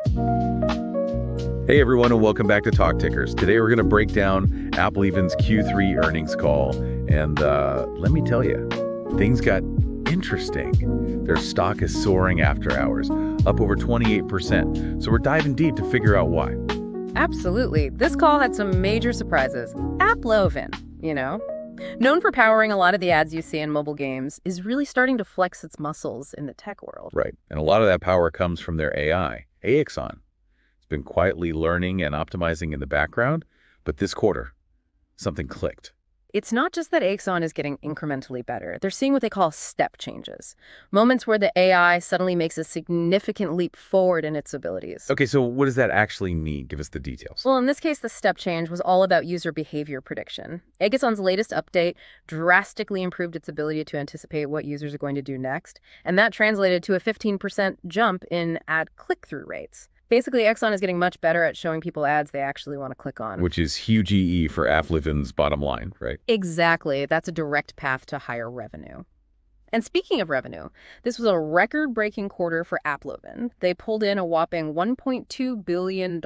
Hey everyone, and welcome back to Talk Tickers. Today we're going to break down AppLovin's Q3 earnings call, and let me tell you, things got interesting. Their stock is soaring after hours, up over 28%. So we're diving deep to figure out why. Absolutely. This call had some major surprises. AppLovin, known for powering a lot of the ads you see in mobile games, is really starting to flex its muscles in the tech world. Right, and a lot of that power comes from their AI, AXON. It's been quietly learning and optimizing in the background, but this quarter, something clicked. It's not just that AXON is getting incrementally better. They're seeing what they call step changes, moments where the AI suddenly makes a significant leap forward in its abilities. Okay, so what does that actually mean? Give us the details. Well, in this case, the step change was all about user behavior prediction. AXON's latest update drastically improved its ability to anticipate what users are going to do next, and that translated to a 15% jump in ad click-through rates. Basically, AXON is getting much better at showing people ads they actually want to click on. Which is huge EE for AppLovin's bottom line, right? Exactly. That's a direct path to higher revenue. And speaking of revenue, this was a record-breaking quarter for AppLovin. They pulled in a whopping $1.2 billion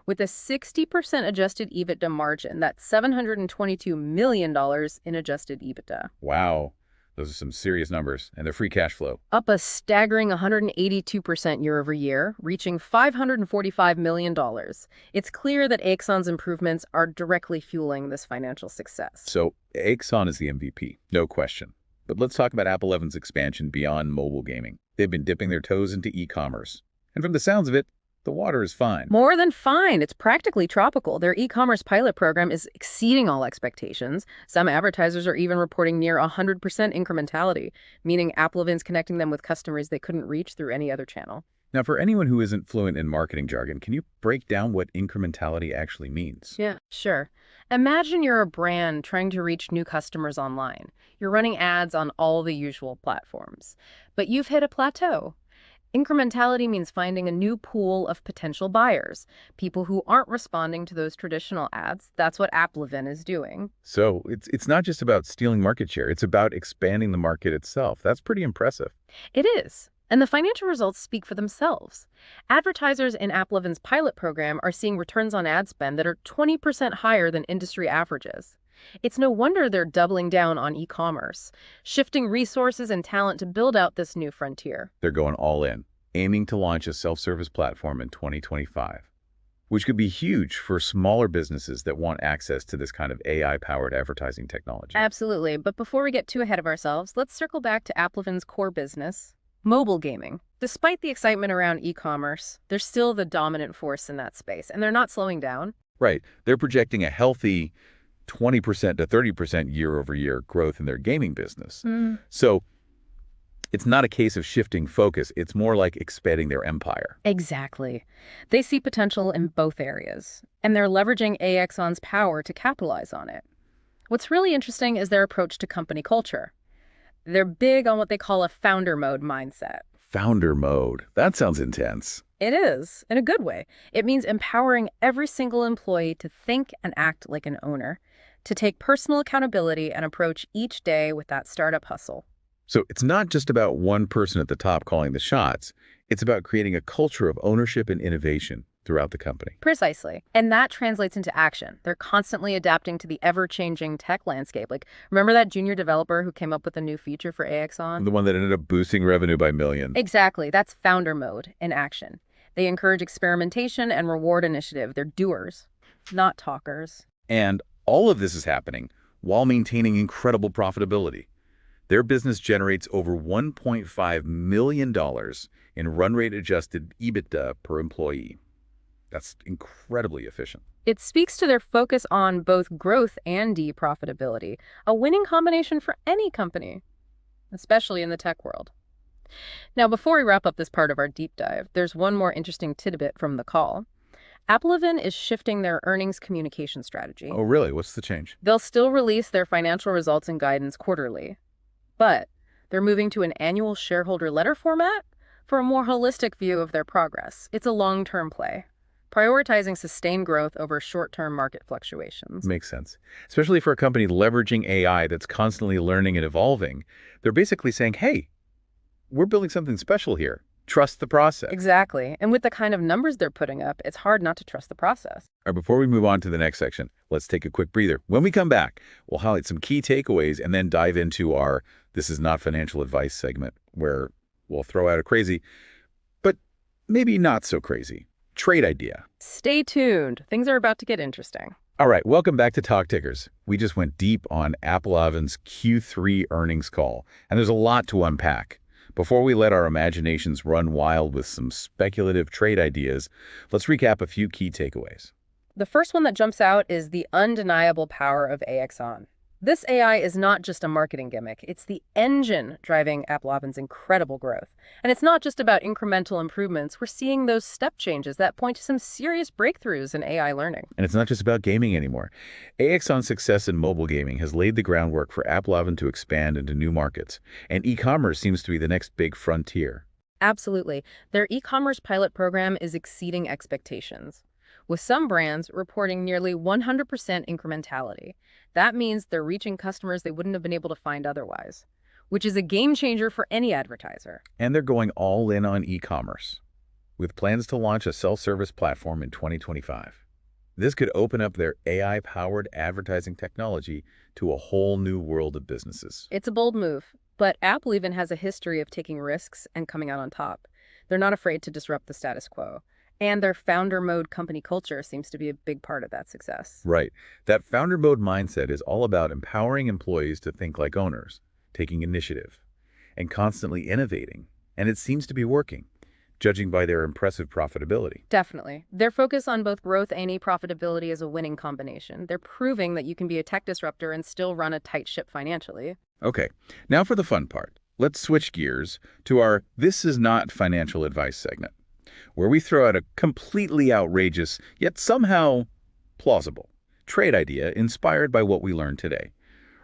with a 60% adjusted EBITDA margin. That's $722 million in adjusted EBITDA. Wow. Those are some serious numbers. And their free cash flow. Up a staggering 182% year over year, reaching $545 million. It's clear that AXON's improvements are directly fueling this financial success. So AXON is the MVP, no question. But let's talk about AppLovin's expansion beyond mobile gaming. They've been dipping their toes into e-commerce. And from the sounds of it, the water is fine. More than fine. It's practically tropical. Their e-commerce pilot program is exceeding all expectations. Some advertisers are even reporting near 100% incrementality, meaning AppLovin's connecting them with customers they couldn't reach through any other channel. Now, for anyone who isn't fluent in marketing jargon, can you break down what incrementality actually means? Yeah, sure. Imagine you're a brand trying to reach new customers online. You're running ads on all the usual platforms, but you've hit a plateau. Incrementality means finding a new pool of potential buyers, people who aren't responding to those traditional ads. That's what AppLovin is doing. So it's not just about stealing market share. It's about expanding the market itself. That's pretty impressive. It is. And the financial results speak for themselves. Advertisers in AppLovin's pilot program are seeing returns on ad spend that are 20% higher than industry averages. It's no wonder they're doubling down on e-commerce, shifting resources and talent to build out this new frontier. They're going all in, aiming to launch a self-service platform in 2025, which could be huge for smaller businesses that want access to this kind of AI-powered advertising technology. Absolutely. But before we get too ahead of ourselves, let's circle back to AppLovin's core business, mobile gaming. Despite the excitement around e-commerce, they're still the dominant force in that space, and they're not slowing down. Right. They're projecting a healthy 20% to 30% year-over-year growth in their gaming business. So it's not a case of shifting focus. It's more like expanding their empire. Exactly. They see potential in both areas, and they're leveraging AXON's power to capitalize on it. What's really interesting is their approach to company culture. They're big on what they call a founder mode mindset. Founder mode. That sounds intense. It is, in a good way. It means empowering every single employee to think and act like an owner, to take personal accountability and approach each day with that startup hustle. So it's not just about one person at the top calling the shots. It's about creating a culture of ownership and innovation throughout the company. Precisely. And that translates into action. They're constantly adapting to the ever-changing tech landscape. Like, remember that junior developer who came up with a new feature for AXON? The one that ended up boosting revenue by millions. Exactly. That's founder mode in action. They encourage experimentation and reward initiative. They're doers, not talkers. And all of this is happening while maintaining incredible profitability. Their business generates over $1.5 million in run rate adjusted EBITDA per employee. That's incredibly efficient. It speaks to their focus on both growth and profitability, a winning combination for any company, especially in the tech world. Now, before we wrap up this part of our deep dive, there's one more interesting tidbit from the call. AppLovin is shifting their earnings communication strategy. Oh, really? What's the change? They'll still release their financial results and guidance quarterly, but they're moving to an annual shareholder letter format for a more holistic view of their progress. It's a long-term play, prioritizing sustained growth over short-term market fluctuations. Makes sense. Especially for a company leveraging AI that's constantly learning and evolving. They're basically saying, hey, we're building something special here. trust the process. Exactly. And with the kind of numbers they're putting up, it's hard not to trust the process. All right, before we move on to the next section, let's take a quick breather. When we come back, we'll highlight some key takeaways and then dive into our This Is Not Financial Advice segment, where we'll throw out a crazy, but maybe not so crazy, trade idea. Stay tuned. Things are about to get interesting. All right, welcome back to Talk Tickers. We just went deep on AppLovin's Q3 earnings call, and there's a lot to unpack. Before we let our imaginations run wild with some speculative trade ideas, let's recap a few key takeaways. The first one that jumps out is the undeniable power of AXON. This AI is not just a marketing gimmick. It's the engine driving AppLovin's incredible growth. And it's not just about incremental improvements. We're seeing those step changes that point to some serious breakthroughs in AI learning. And it's not just about gaming anymore. AXON's success in mobile gaming has laid the groundwork for AppLovin to expand into new markets, and e-commerce seems to be the next big frontier. Absolutely. Their e-commerce pilot program is exceeding expectations, with some brands reporting nearly 100% incrementality. That means they're reaching customers they wouldn't have been able to find otherwise, which is a game changer for any advertiser. And they're going all in on e-commerce, with plans to launch a self-service platform in 2025. This could open up their AI-powered advertising technology to a whole new world of businesses. It's a bold move, but Apple even has a history of taking risks and coming out on top. They're not afraid to disrupt the status quo. And their founder mode company culture seems to be a big part of that success. Right. That founder mode mindset is all about empowering employees to think like owners, taking initiative, and constantly innovating. And it seems to be working, judging by their impressive profitability. Definitely. Their focus on both growth and profitability is a winning combination. They're proving that you can be a tech disruptor and still run a tight ship financially. Okay, now for the fun part. Let's switch gears to our This Is Not Financial Advice segment, where we throw out a completely outrageous, yet somehow plausible, trade idea inspired by what we learned today.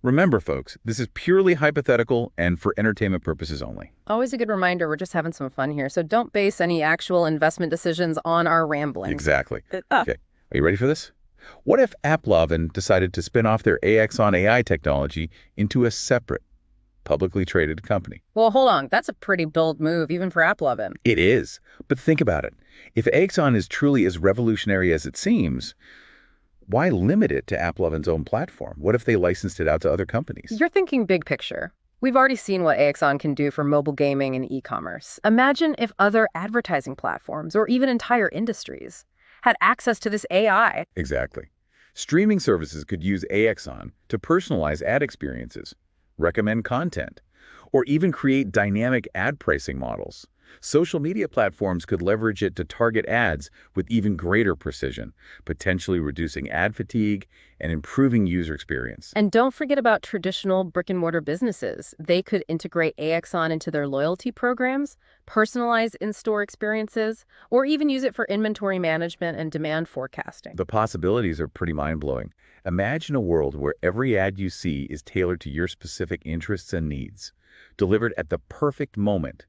Remember, folks, this is purely hypothetical and for entertainment purposes only. Always a good reminder, we're just having some fun here, so don't base any actual investment decisions on our rambling. Exactly. Okay, are you ready for this? What if AppLovin decided to spin off their AXON AI technology into a separate, publicly traded company? Well, hold on. That's a pretty bold move, even for AppLovin. It is. But think about it. If AXON is truly as revolutionary as it seems, why limit it to AppLovin's own platform? What if they licensed it out to other companies? You're thinking big picture. We've already seen what AXON can do for mobile gaming and e-commerce. Imagine if other advertising platforms, or even entire industries, had access to this AI. Exactly. Streaming services could use AXON to personalize ad experiences, recommend content, or even create dynamic ad pricing models. Social media platforms could leverage it to target ads with even greater precision, potentially reducing ad fatigue and improving user experience. And don't forget about traditional brick-and-mortar businesses. They could integrate AXON into their loyalty programs, personalize in-store experiences, or even use it for inventory management and demand forecasting. The possibilities are pretty mind-blowing. Imagine a world where every ad you see is tailored to your specific interests and needs, delivered at the perfect moment.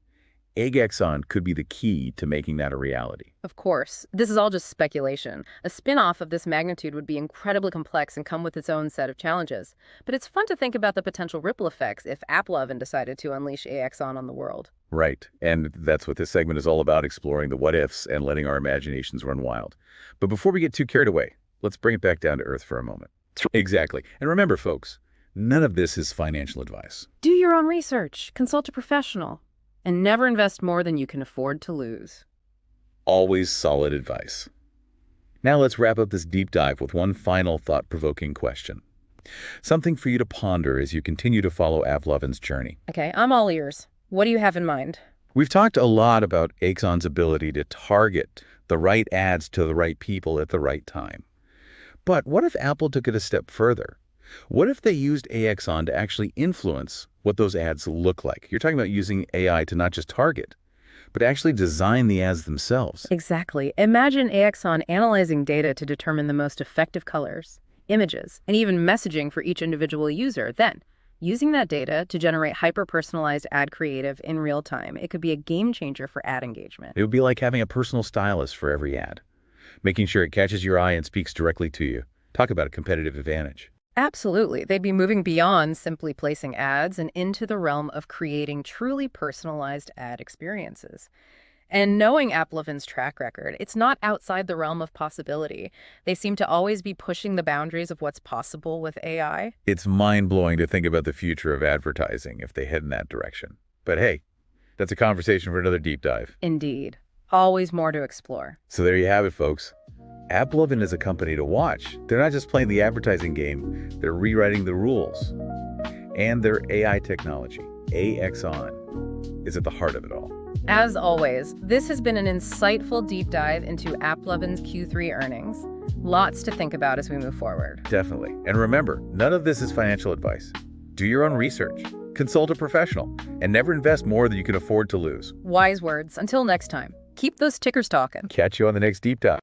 AXON could be the key to making that a reality. Of course, this is all just speculation. A spin-off of this magnitude would be incredibly complex and come with its own set of challenges. But it's fun to think about the potential ripple effects if AppLovin decided to unleash AXON on the world. Right, and that's what this segment is all about, exploring the what-ifs and letting our imaginations run wild. But before we get too carried away, let's bring it back down to earth for a moment. Exactly. And remember, folks, none of this is financial advice. Do your own research, consult a professional, and never invest more than you can afford to lose. Always solid advice. Now let's wrap up this deep dive with one final thought-provoking question. Something for you to ponder as you continue to follow AppLovin's journey. Okay, I'm all ears. What do you have in mind? We've talked a lot about AXON's ability to target the right ads to the right people at the right time. But what if Apple took it a step further? What if they used AXON to actually influence what those ads look like? You're talking about using AI to not just target, but actually design the ads themselves. Exactly. Imagine AXON analyzing data to determine the most effective colors, images, and even messaging for each individual user. Then, using that data to generate hyper-personalized ad creative in real time, it could be a game changer for ad engagement. It would be like having a personal stylist for every ad, making sure it catches your eye and speaks directly to you. Talk about a competitive advantage. Absolutely. They'd be moving beyond simply placing ads and into the realm of creating truly personalized ad experiences. And knowing AppLovin's track record, it's not outside the realm of possibility. They seem to always be pushing the boundaries of what's possible with AI. It's mind-blowing to think about the future of advertising if they head in that direction. But hey, that's a conversation for another deep dive. Indeed. Always more to explore. So there you have it, folks. AppLovin is a company to watch. They're not just playing the advertising game, they're rewriting the rules. And their AI technology, AXON, is at the heart of it all. As always, this has been an insightful deep dive into AppLovin's Q3 earnings. Lots to think about as we move forward. Definitely. And remember, none of this is financial advice. Do your own research, consult a professional, and never invest more than you can afford to lose. Wise words. Until next time, keep those tickers talking. Catch you on the next deep dive.